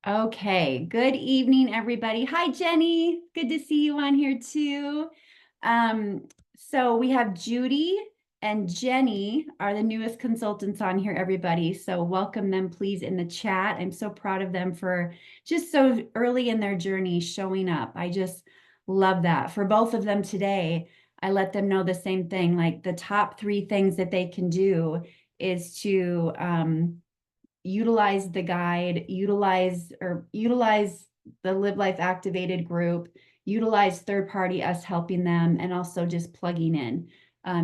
Okay, good evening, everybody. Hi, Jenny. Good to see you on here too. Um, so we have Judy and Jenny are the newest consultants on here, everybody. So welcome them, please, in the chat. I'm so proud of them for just so early in their journey showing up. I just love that. For both of them today, I let them know the same thing. Like the top three things that they can do is to utilize the guide, utilize the Live Life Activated group, utilize third party, us helping them, and also just plugging in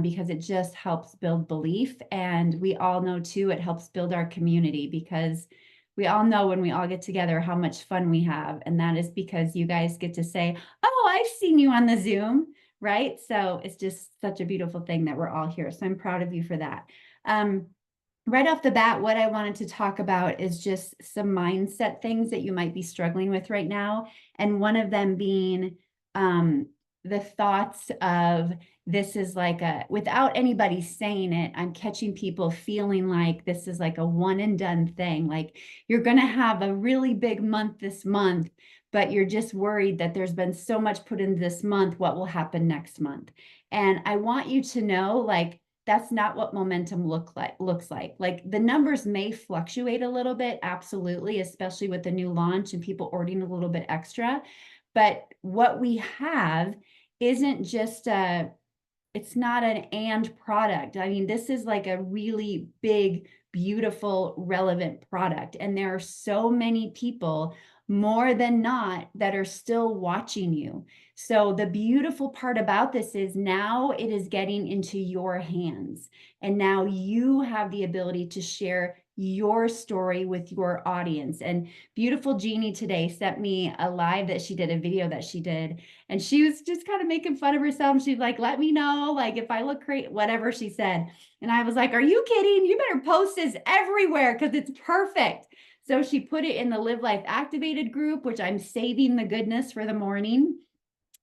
because it just helps build belief. And we all know too, it helps build our community because we all know when we all get together how much fun we have. And that is because you guys get to say, oh, I've seen you on the Zoom, right? So it's just such a beautiful thing that we're all here. So I'm proud of you for that. Um, Right off the bat, what I wanted to talk about is just some mindset things that you might be struggling with right now. And one of them being the thoughts of this is like without anybody saying it, I'm catching people feeling like this is like a one and done thing. Like you're going to have a really big month this month, but you're just worried that there's been so much put in this month. What will happen next month? And I want you to know, like, that's not what momentum looks like. Like the numbers may fluctuate a little bit, absolutely, especially with the new launch and people ordering a little bit extra. But what we have isn't just it's not an and product. I mean, this is like a really big, beautiful, relevant product. And there are so many people, more than not, that are still watching you. So the beautiful part about this is now it is getting into your hands. And now you have the ability to share your story with your audience. And beautiful Jeannie today sent me a live that she did, a video that she did, and she was just kind of making fun of herself. She's like, let me know, like, if I look great, whatever she said. And I was like, are you kidding? You better post this everywhere because it's perfect. So she put it in the Live Life Activated group, which I'm saving the goodness for the morning.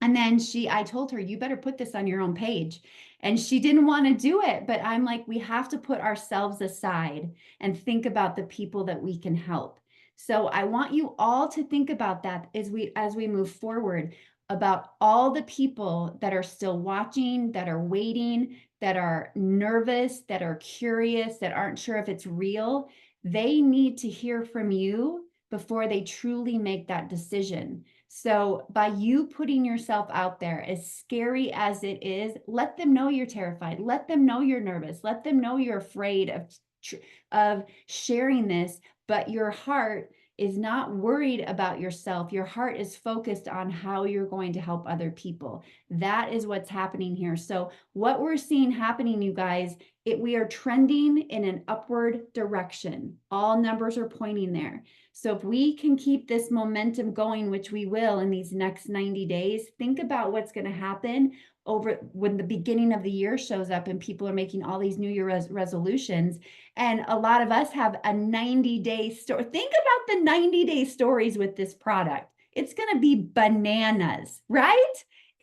And then I told her, you better put this on your own page. And she didn't want to do it. But I'm like, we have to put ourselves aside and think about the people that we can help. So I want you all to think about that as we move forward, about all the people that are still watching, that are waiting, that are nervous, that are curious, that aren't sure if it's real. They need to hear from you before they truly make that decision. So by you putting yourself out there, as scary as it is, let them know you're terrified. Let them know you're nervous. Let them know you're afraid of sharing this, but your heart is not worried about yourself. Your heart is focused on how you're going to help other people. That is what's happening here. So what we're seeing happening, you guys, we are trending in an upward direction. All numbers are pointing there. So if we can keep this momentum going, which we will in these next 90 days, think about what's going to happen over when the beginning of the year shows up and people are making all these New Year resolutions. And a lot of us have a 90-day story. Think about the 90-day stories with this product. It's going to be bananas, right?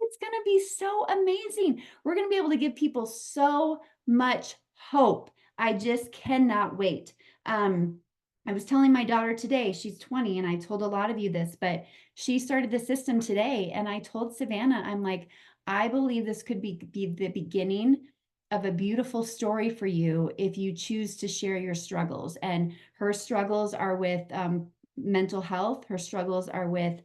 It's going to be so amazing. We're going to be able to give people so much hope. I just cannot wait. I was telling my daughter today, she's 20, and I told a lot of you this, but she started the system today. And I told Savannah, I'm like, I believe this could be the beginning of a beautiful story for you if you choose to share your struggles. And her struggles are with mental health, her struggles are with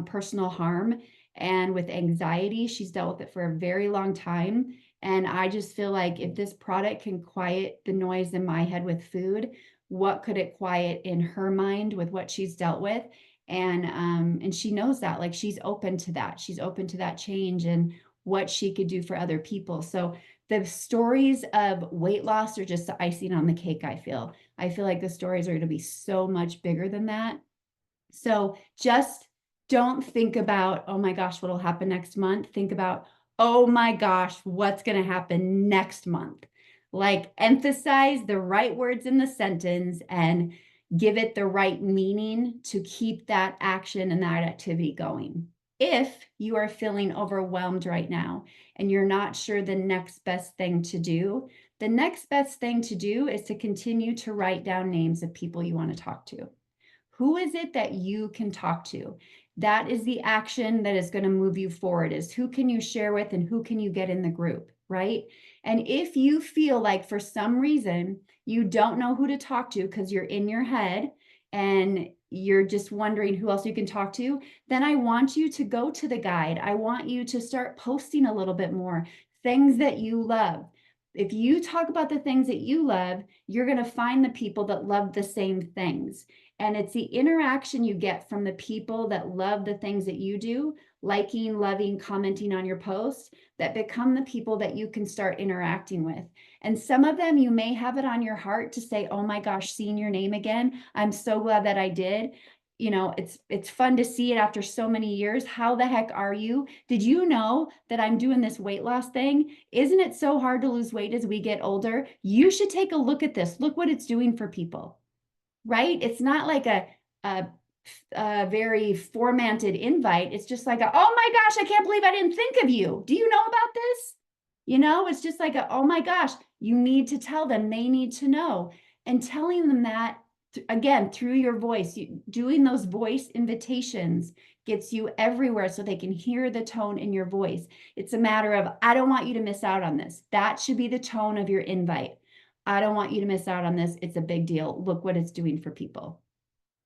personal harm and with anxiety. She's dealt with it for a very long time. And I just feel like if this product can quiet the noise in my head with food, what could it quiet in her mind with what she's dealt with? And she knows that, like, she's open to that. She's open to that change and what she could do for other people. So the stories of weight loss are just the icing on the cake. I feel like the stories are going to be so much bigger than that. So just don't think about, oh my gosh, what'll happen next month. Think about, oh my gosh, what's going to happen next month. Like, emphasize the right words in the sentence and give it the right meaning to keep that action and that activity going. If you are feeling overwhelmed right now and you're not sure the next best thing to do, the next best thing to do is to continue to write down names of people you want to talk to. Who is it that you can talk to? That is the action that is going to move you forward, is who can you share with and who can you get in the group, right? And if you feel like for some reason you don't know who to talk to because you're in your head and you're just wondering who else you can talk to, then I want you to go to the guide. I want you to start posting a little bit more things that you love. If you talk about the things that you love, you're going to find the people that love the same things. And it's the interaction you get from the people that love the things that you do, liking, loving, commenting on your posts, that become the people that you can start interacting with. And some of them, you may have it on your heart to say, oh my gosh, seeing your name again, I'm so glad that I did. You know, it's fun to see it after so many years. How the heck are you? Did you know that I'm doing this weight loss thing? Isn't it so hard to lose weight as we get older? You should take a look at this. Look what it's doing for people, right? It's not like a very formatted invite. It's just like, oh my gosh, I can't believe I didn't think of you. Do you know about this? You know, it's just like, oh my gosh, you need to tell them, they need to know. And telling them that, again, through your voice, doing those voice invitations gets you everywhere so they can hear the tone in your voice. It's a matter of, I don't want you to miss out on this. That should be the tone of your invite. I don't want you to miss out on this. It's a big deal. Look what it's doing for people.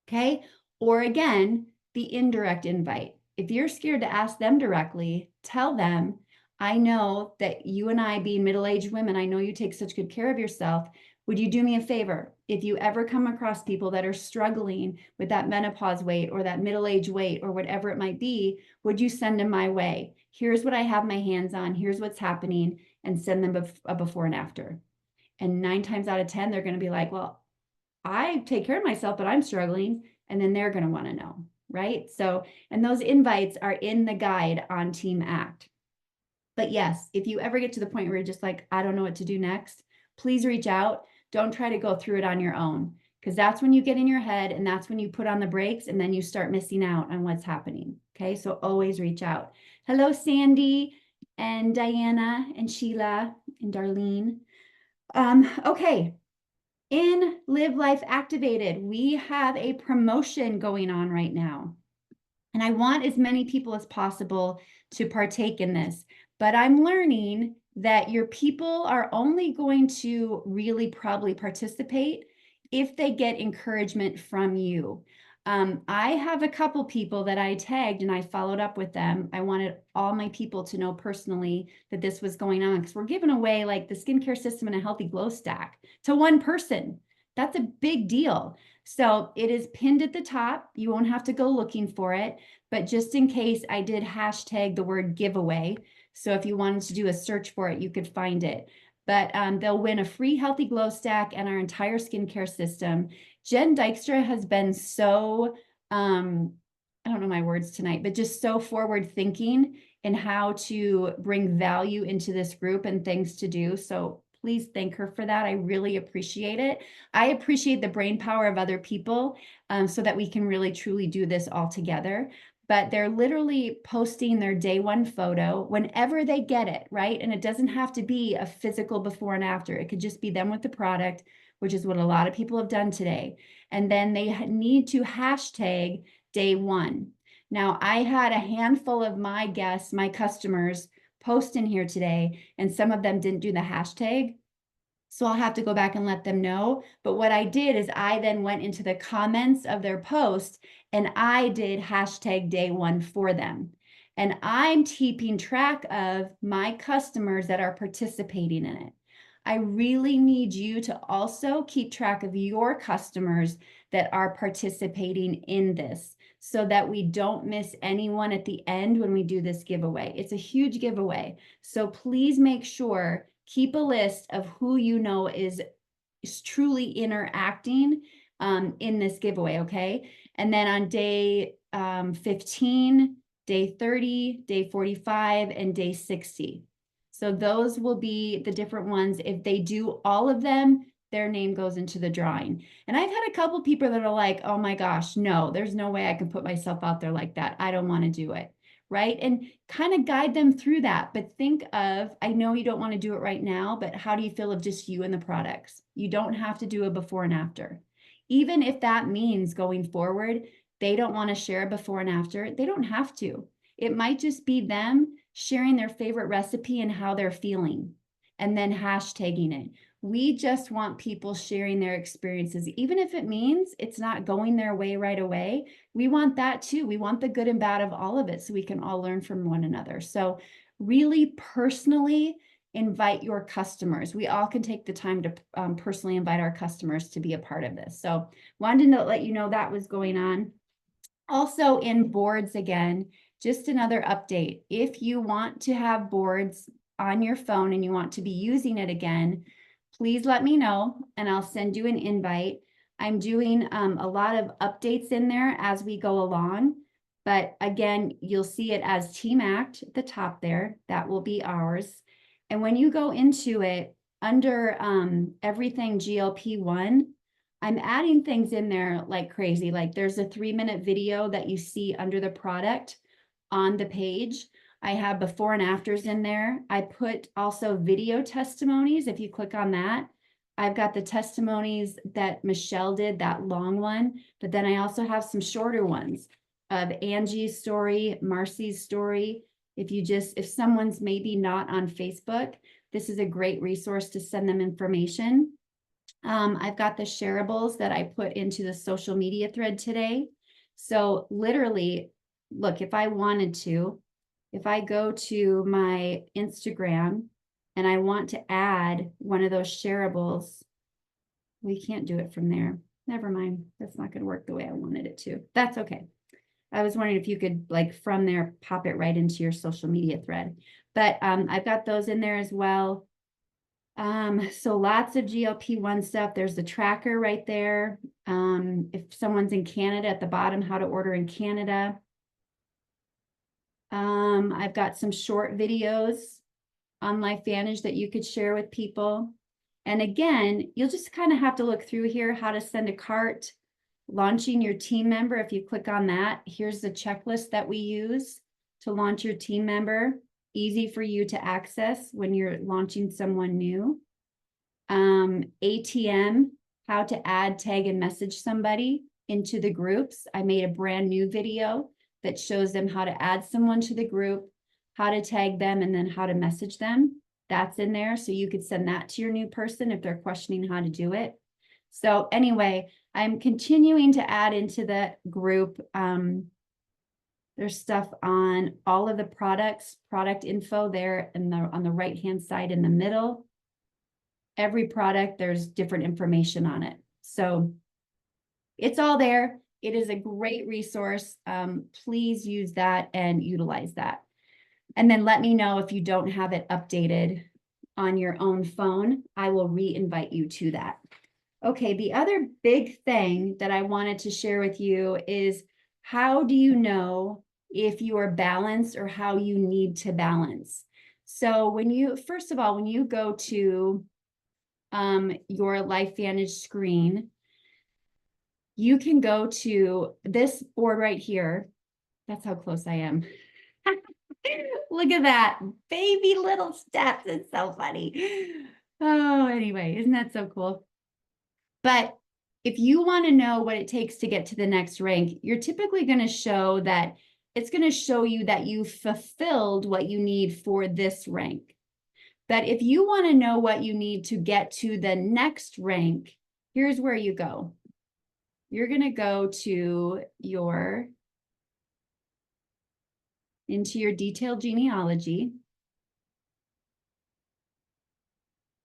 Okay. Or again, the indirect invite. If you're scared to ask them directly, tell them, I know that you and I, being middle-aged women, I know you take such good care of yourself. Would you do me a favor? If you ever come across people that are struggling with that menopause weight or that middle-age weight or whatever it might be, would you send them my way? Here's what I have my hands on. Here's what's happening, and send them a before and after. And 9 times out of 10, they're going to be like, well, I take care of myself, but I'm struggling. And then they're going to want to know, right? So, and those invites are in the guide on Team Act. But yes, if you ever get to the point where you're just like, I don't know what to do next, please reach out. Don't try to go through it on your own, because that's when you get in your head and that's when you put on the brakes and then you start missing out on what's happening. Okay, so always reach out. Hello, Sandy and Diana and Sheila and Darlene. Okay. In Live Life Activated, we have a promotion going on right now. And I want as many people as possible to partake in this. But I'm learning that your people are only going to really probably participate if they get encouragement from you. I have a couple people that I tagged and I followed up with them. I wanted all my people to know personally that this was going on, because we're giving away like the skincare system and a healthy glow stack to one person. That's a big deal. So it is pinned at the top. You won't have to go looking for it, but just in case, I did hashtag the word giveaway. So if you wanted to do a search for it, you could find it. But they'll win a free Healthy Glow Stack and our entire skincare system. Jen Dykstra has been so, I don't know my words tonight, but just so forward thinking in how to bring value into this group and things to do. So please thank her for that. I really appreciate it. I appreciate the brain power of other people, so that we can really truly do this all together. But they're literally posting their day one photo whenever they get it, right? And it doesn't have to be a physical before and after. It could just be them with the product, which is what a lot of people have done today. And then they need to hashtag day one. Now, I had a handful of my guests, my customers, post in here today, and some of them didn't do the hashtag. So I'll have to go back and let them know. But what I did is I then went into the comments of their post and I did hashtag day one for them. And I'm keeping track of my customers that are participating in it. I really need you to also keep track of your customers that are participating in this, so that we don't miss anyone at the end when we do this giveaway. It's a huge giveaway. So please make sure, keep a list of who you know is truly interacting in this giveaway, okay? And then on day 15, day 30, day 45, and day 60. So those will be the different ones. If they do all of them, their name goes into the drawing. And I've had a couple people that are like, oh my gosh, no, there's no way I can put myself out there like that. I don't want to do it. Right? And kind of guide them through that. But think of, I know you don't want to do it right now, but how do you feel of just you and the products? You don't have to do a before and after. Even if that means going forward, they don't want to share a before and after, they don't have to. It might just be them sharing their favorite recipe and how they're feeling, and then hashtagging it. We just want people sharing their experiences, even if it means it's not going their way right away. We want that too. We want the good and bad of all of it so we can all learn from one another. So really personally invite your customers. We all can take the time to personally invite our customers to be a part of this. So wanted to let you know that was going on. Also in boards again, just another update. If you want to have boards on your phone and you want to be using it again, please let me know and I'll send you an invite. I'm doing a lot of updates in there as we go along. But again, you'll see it as Team Act at the top there. That will be ours. And when you go into it, under everything GLP-1, I'm adding things in there like crazy. Like there's a 3-minute video that you see under the product on the page. I have before and afters in there. I put also video testimonies. If you click on that, I've got the testimonies that Michelle did, that long one, but then I also have some shorter ones of Angie's story, Marcy's story. If someone's maybe not on Facebook, this is a great resource to send them information. I've got the shareables that I put into the social media thread today. So literally, look, if I wanted to, if I go to my Instagram and I want to add one of those shareables, we can't do it from there. Never mind. That's not going to work the way I wanted it to. That's okay. I was wondering if you could, like, from there, pop it right into your social media thread. But I've got those in there as well. So lots of GLP-1 stuff. There's the tracker right there. If someone's in Canada, at the bottom, how to order in Canada. I've got some short videos on LifeVantage that you could share with people. And again, you'll just kind of have to look through here, how to send a cart, launching your team member. If you click on that, here's the checklist that we use to launch your team member. Easy for you to access when you're launching someone new. ATM, how to add, tag, and message somebody into the groups. I made a brand new video that shows them how to add someone to the group, how to tag them, and then how to message them. That's in there. So you could send that to your new person if they're questioning how to do it. So anyway, I'm continuing to add into the group. There's stuff on all of the products, product info there on the right-hand side in the middle. Every product, there's different information on it. So it's all there. It is a great resource. Please use that and utilize that. And then let me know if you don't have it updated on your own phone. I will re-invite you to that. Okay, the other big thing that I wanted to share with you is, how do you know if you are balanced or how you need to balance? So first of all, when you go to your LifeVantage screen, you can go to this board right here. That's how close I am. Look at that, baby little steps. It's so funny. Oh, anyway, isn't that so cool? But if you want to know what it takes to get to the next rank, you're typically going to show that it's going to show you that you fulfilled what you need for this rank. But if you want to know what you need to get to the next rank, here's where you go. You're going to go to into your detailed genealogy.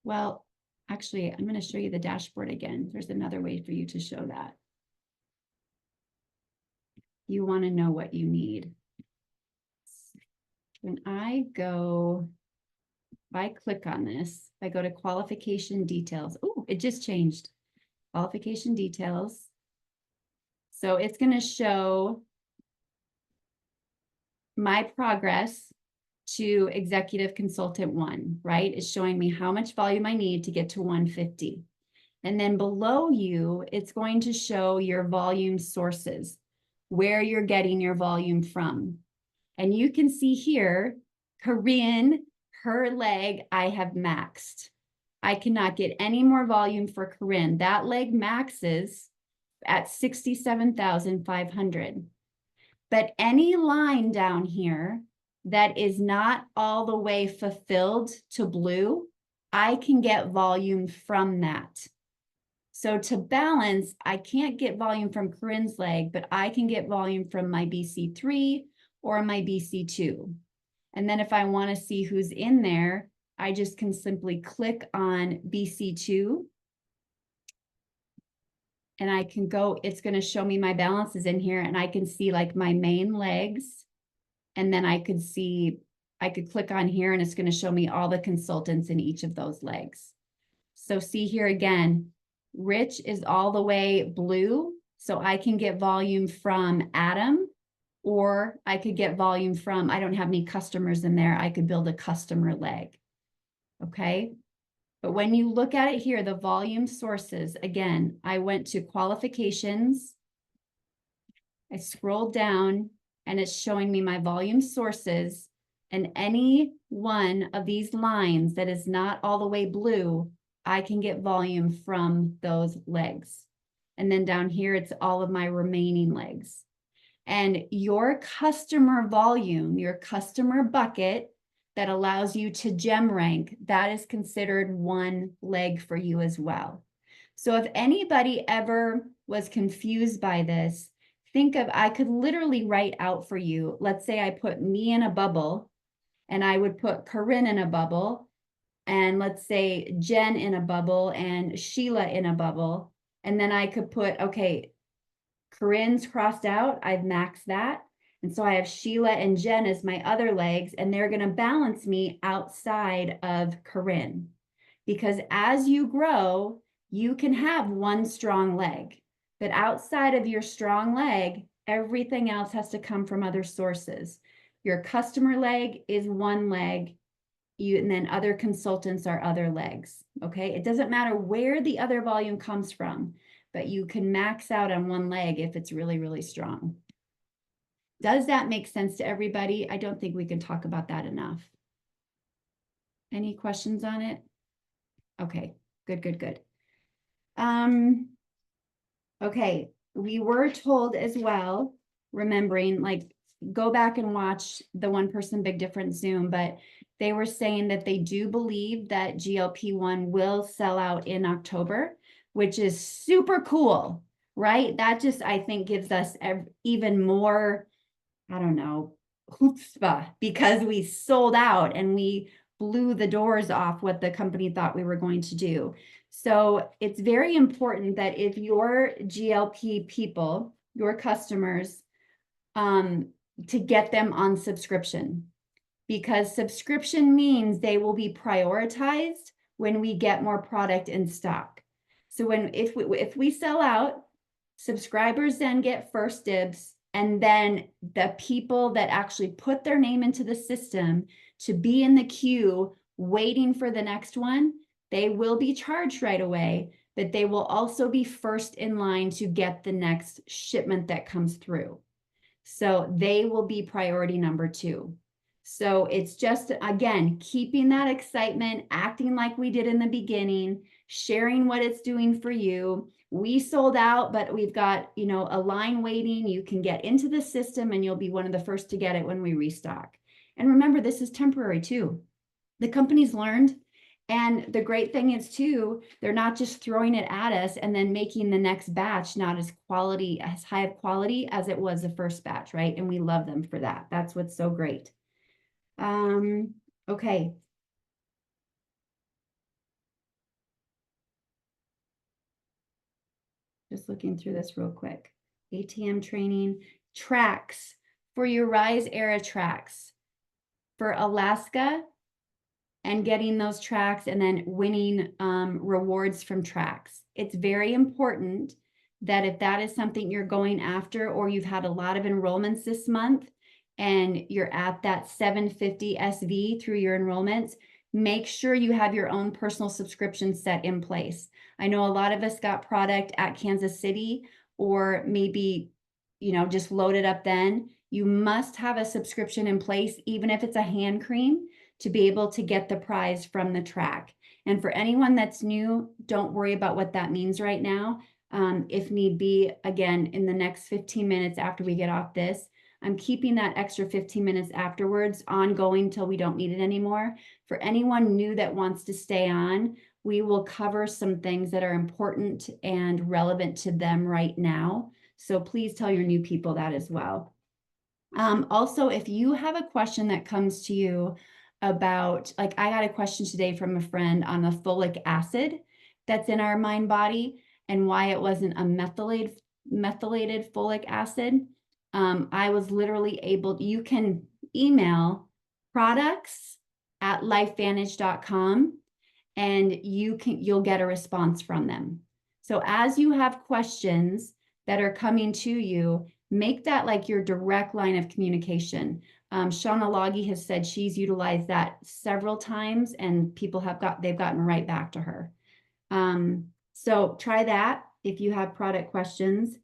Well, actually, I'm going to show you the dashboard again. There's another way for you to show that. You want to know what you need. When I click on this, I go to qualification details. Oh, it just changed. Qualification details. So it's going to show my progress to executive consultant 1, right? It's showing me how much volume I need to get to 150. And then below you, it's going to show your volume sources, where you're getting your volume from. And you can see here, Corinne, her leg, I have maxed. I cannot get any more volume for Corinne. That leg maxes at 67,500. But any line down here that is not all the way fulfilled to blue, I can get volume from that. So to balance, I can't get volume from Corinne's leg, but I can get volume from my BC3 or my BC2. And then if I want to see who's in there, I just can simply click on BC2. And I can go, it's going to show me my balances in here, and I can see like my main legs. And then I could see, I could click on here and it's going to show me all the consultants in each of those legs. So see here again, Rich is all the way blue. So I can get volume from Adam, or I could get volume from, I don't have any customers in there. I could build a customer leg. Okay. But when you look at it here, the volume sources, again, I went to qualifications. I scrolled down and it's showing me my volume sources, and any one of these lines that is not all the way blue, I can get volume from those legs. And then down here, it's all of my remaining legs. And your customer volume, your customer bucket that allows you to gem rank, that is considered one leg for you as well. So if anybody ever was confused by this, think of, I could literally write out for you. Let's say I put me in a bubble, and I would put Corinne in a bubble, and let's say Jen in a bubble and Sheila in a bubble. And then I could put, okay, Corinne's crossed out, I've maxed that. And so I have Sheila and Jen as my other legs, and they're going to balance me outside of Corinne. Because as you grow, you can have one strong leg, but outside of your strong leg, everything else has to come from other sources. Your customer leg is one leg, and then other consultants are other legs. Okay. It doesn't matter where the other volume comes from, but you can max out on one leg if it's really, really strong. Does that make sense to everybody? I don't think we can talk about that enough. Any questions on it? Okay, good, good, good. Okay, we were told as well, remembering, like, go back and watch the One Person Big Difference Zoom, but they were saying that they do believe that GLP-1 will sell out in October, which is super cool, right? That just, I think, gives us even more, I don't know, chutzpah, because we sold out and we blew the doors off what the company thought we were going to do. So it's very important that if your GLP people, your customers, to get them on subscription, because subscription means they will be prioritized when we get more product in stock. So if we sell out, subscribers then get first dibs, and then the people that actually put their name into the system to be in the queue waiting for the next one, they will be charged right away, but they will also be first in line to get the next shipment that comes through. So they will be priority number 2. So it's just, again, keeping that excitement, acting like we did in the beginning, sharing what it's doing for you. We sold out, but we've got, you know, a line waiting. You can get into the system and you'll be one of the first to get it when we restock. And remember, this is temporary too. The company's learned. And the great thing is too, they're not just throwing it at us and then making the next batch not as high of quality as it was the first batch, right? And we love them for that. That's what's so great. Okay. Just looking through this real quick. ATM training, tracks for your Rise Era tracks for Alaska, and getting those tracks and then winning rewards from tracks. It's very important that if that is something you're going after, or you've had a lot of enrollments this month and you're at that 750 SV through your enrollments, make sure you have your own personal subscription set in place. I know a lot of us got product at Kansas City, or maybe, you know, just loaded up then. You must have a subscription in place, even if it's a hand cream, to be able to get the prize from the track. And for anyone that's new, don't worry about what that means right now. if need be. Again, in the next 15 minutes after we get off this, I'm keeping that extra 15 minutes afterwards ongoing till we don't need it anymore. For anyone new that wants to stay on, we will cover some things that are important and relevant to them right now. So please tell your new people that as well. Also, if you have a question that comes to you about, like I got a question today from a friend on the folic acid that's in our mind body and why it wasn't a methylated folic acid. I was literally able, you can email products@lifevantage.com and you'll get a response from them. So as you have questions that are coming to you, make that like your direct line of communication. Shauna Loggy has said she's utilized that several times and people they've gotten right back to her. So try that if you have product questions.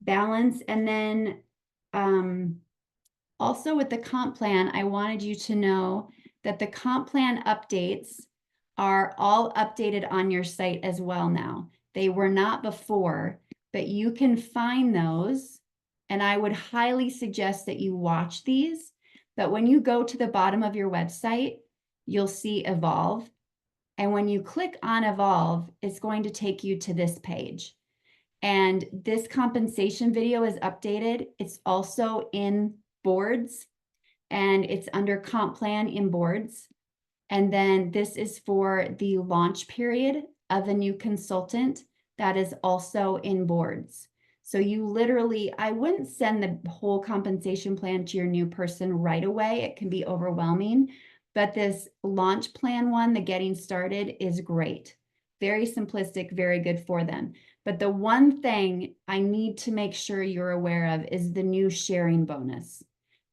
Balance. And then also with the comp plan, I wanted you to know that the comp plan updates are all updated on your site as well now. They were not before, but you can find those. And I would highly suggest that you watch these. But when you go to the bottom of your website, you'll see Evolve. And when you click on Evolve, it's going to take you to this page. And this compensation video is updated. It's also in boards and it's under comp plan in boards. And then this is for the launch period of a new consultant that is also in boards. So you literally, I wouldn't send the whole compensation plan to your new person right away. It can be overwhelming, but this launch plan one, the getting started, is great. Very simplistic, very good for them. But the one thing I need to make sure you're aware of is the new sharing bonus.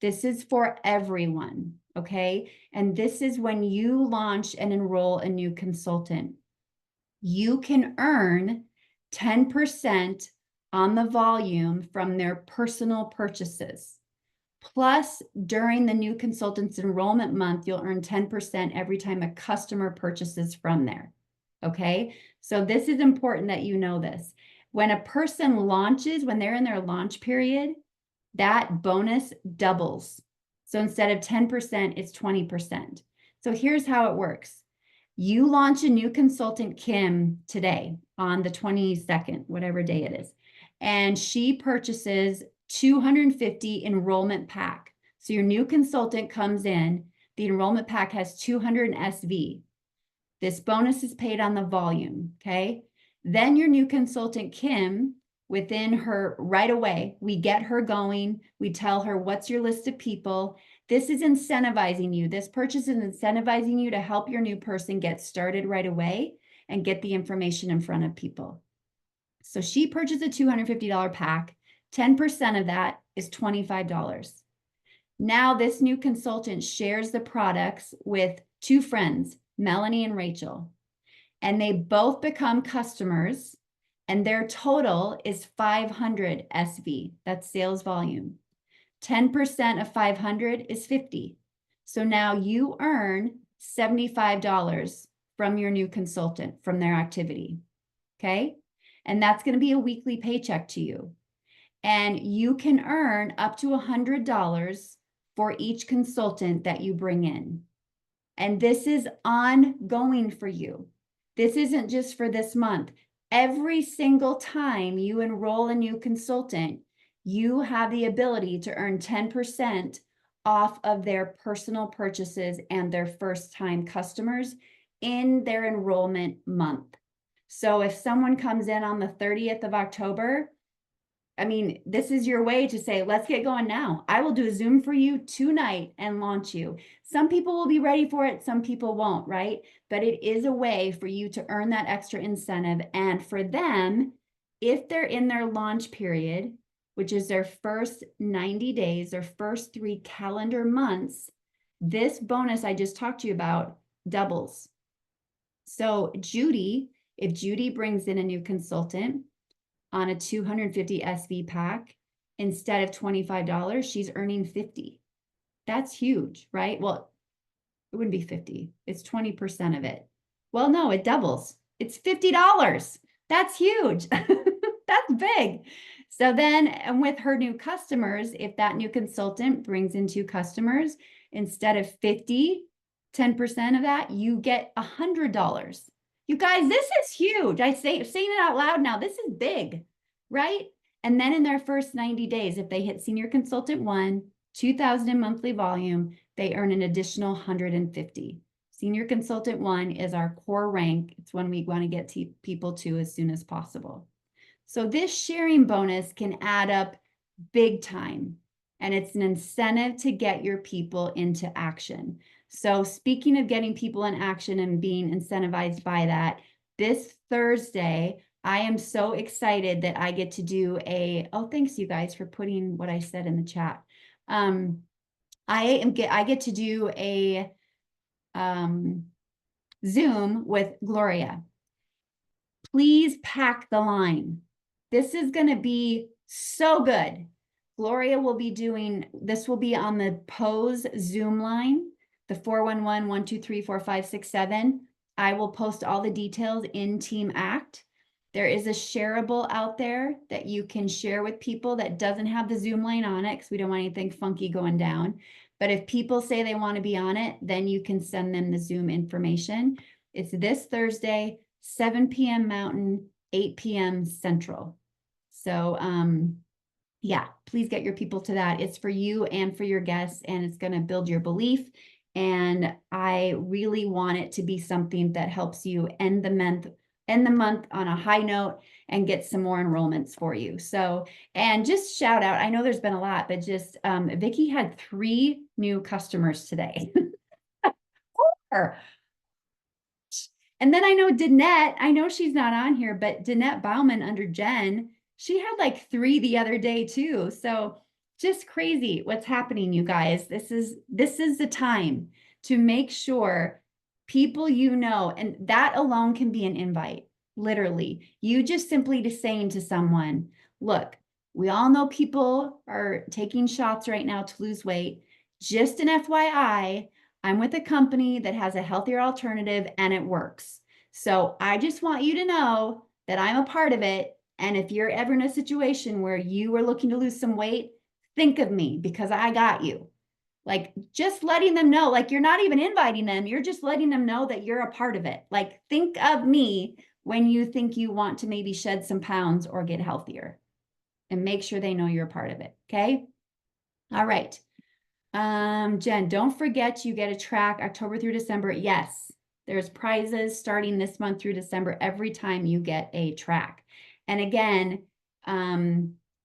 This is for everyone, okay? And this is when you launch and enroll a new consultant. You can earn 10% on the volume from their personal purchases. Plus, during the new consultant's enrollment month, you'll earn 10% every time a customer purchases from there. Okay, so this is important that you know this. When a person launches, when they're in their launch period, that bonus doubles. So instead of 10%, it's 20%. So here's how it works. You launch a new consultant, Kim, today on the 22nd, whatever day it is, and she purchases 250 enrollment pack. So your new consultant comes in, the enrollment pack has 200 SV. This bonus is paid on the volume, okay? Then your new consultant, Kim, within her right away, we get her going. We tell her, what's your list of people? This is incentivizing you. This purchase is incentivizing you to help your new person get started right away and get the information in front of people. So she purchased a $250 pack. 10% of that is $25. Now this new consultant shares the products with two friends, Melanie and Rachel, and they both become customers, and their total is 500 SV. That's sales volume. 10% of 500 is 50. So now you earn $75 from your new consultant from their activity. Okay? And that's going to be a weekly paycheck to you. And you can earn up to $100 for each consultant that you bring in. And this is ongoing for you. This isn't just for this month. Every single time you enroll a new consultant, you have the ability to earn 10% off of their personal purchases and their first-time customers in their enrollment month. So if someone comes in on the 30th of October, I mean, this is your way to say, let's get going now. I will do a Zoom for you tonight and launch you. Some people will be ready for it. Some people won't, right? But it is a way for you to earn that extra incentive. And for them, if they're in their launch period, which is their first 90 days, their first 3 calendar months, this bonus I just talked to you about doubles. So Judy, if Judy brings in a new consultant on a 250 SV pack, instead of $25, she's earning 50. That's huge, right? Well, it wouldn't be 50. It's 20% of it. Well, no, it doubles. It's $50. That's huge. big. So then, and with her new customers, if that new consultant brings in 2 customers, instead of 50, 10% of that, you get $100. You guys, this is huge. Saying it out loud now, this is big, right? And then in their first 90 days, if they hit Senior Consultant 1, 2,000 in monthly volume, they earn an additional 150. Senior Consultant 1 is our core rank. It's one we want to get people to as soon as possible. So this sharing bonus can add up big time, and it's an incentive to get your people into action. So speaking of getting people in action and being incentivized by that, this Thursday, I am so excited that I get to do oh, thanks you guys for putting what I said in the chat. I get to do a Zoom with Gloria. Please pack the line. This is going to be so good. Gloria will be this will be on the Pose Zoom line, the 411-123-4567. I will post all the details in Team Act. There is a shareable out there that you can share with people that doesn't have the Zoom line on it, because we don't want anything funky going down. But if people say they want to be on it, then you can send them the Zoom information. It's this Thursday, 7 p.m. Mountain, 8 p.m. Central. So yeah, please get your people to that. It's for you and for your guests, and it's going to build your belief. And I really want it to be something that helps you end the month on a high note and get some more enrollments for you. So, and just shout out, I know there's been a lot, but just Vicki had 3 new customers today. And then I know Danette, I know she's not on here, but Danette Bauman under Jen, she had like 3 the other day too. So just crazy what's happening, you guys. This is the time to make sure people and that alone can be an invite, literally. You just simply saying to someone, look, we all know people are taking shots right now to lose weight. Just an FYI, I'm with a company that has a healthier alternative and it works. So I just want you to know that I'm a part of it. And if you're ever in a situation where you are looking to lose some weight, think of me because I got you. Like just letting them know, like you're not even inviting them. You're just letting them know that you're a part of it. Like think of me when you think you want to maybe shed some pounds or get healthier, and make sure they know you're a part of it. Okay. All right. Jen, don't forget you get a track October through December. Yes, there's prizes starting this month through December every time you get a track. And again,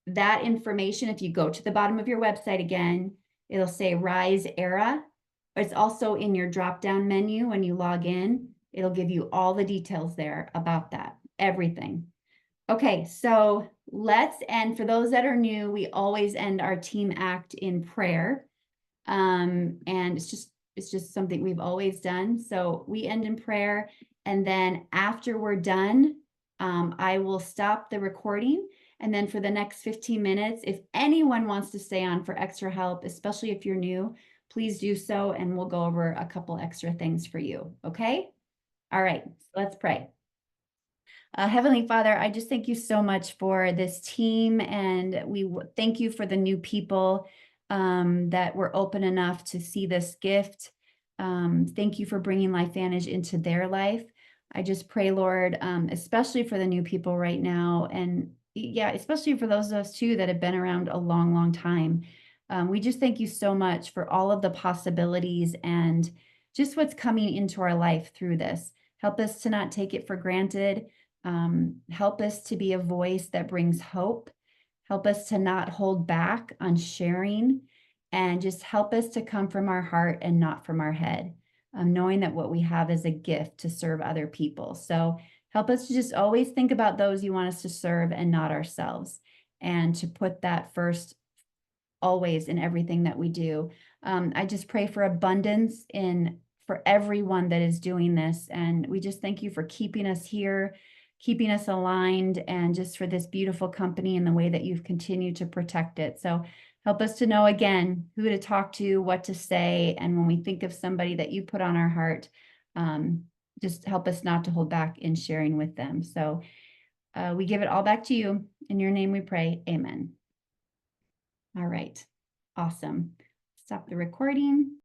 that information, if you go to the bottom of your website again, it'll say Rise Era. It's also in your drop-down menu when you log in. It'll give you all the details there about that, everything. Okay, so let's end. For those that are new, we always end our Team Act in prayer. And it's just something we've always done. So we end in prayer, and then after we're done, I will stop the recording. And then for the next 15 minutes, if anyone wants to stay on for extra help, especially if you're new, please do so. And we'll go over a couple extra things for you. Okay. All right. Let's pray. Heavenly Father, I just thank you so much for this team. And we thank you for the new people that were open enough to see this gift. Thank you for bringing LifeVantage into their life. I just pray, Lord, especially for the new people right now. And yeah, especially for those of us too that have been around a long, long time. We just thank you so much for all of the possibilities and just what's coming into our life through this. Help us to not take it for granted. Help us to be a voice that brings hope. Help us to not hold back on sharing, and just help us to come from our heart and not from our head, knowing that what we have is a gift to serve other people. So help us to just always think about those you want us to serve and not ourselves, and to put that first always in everything that we do. I just pray for abundance for everyone that is doing this. And we just thank you for keeping us here, keeping us aligned, and just for this beautiful company and the way that you've continued to protect it. So help us to know again who to talk to, what to say. And when we think of somebody that you put on our heart, just help us not to hold back in sharing with them. So we give it all back to you. In your name we pray. Amen. All right. Awesome. Stop the recording.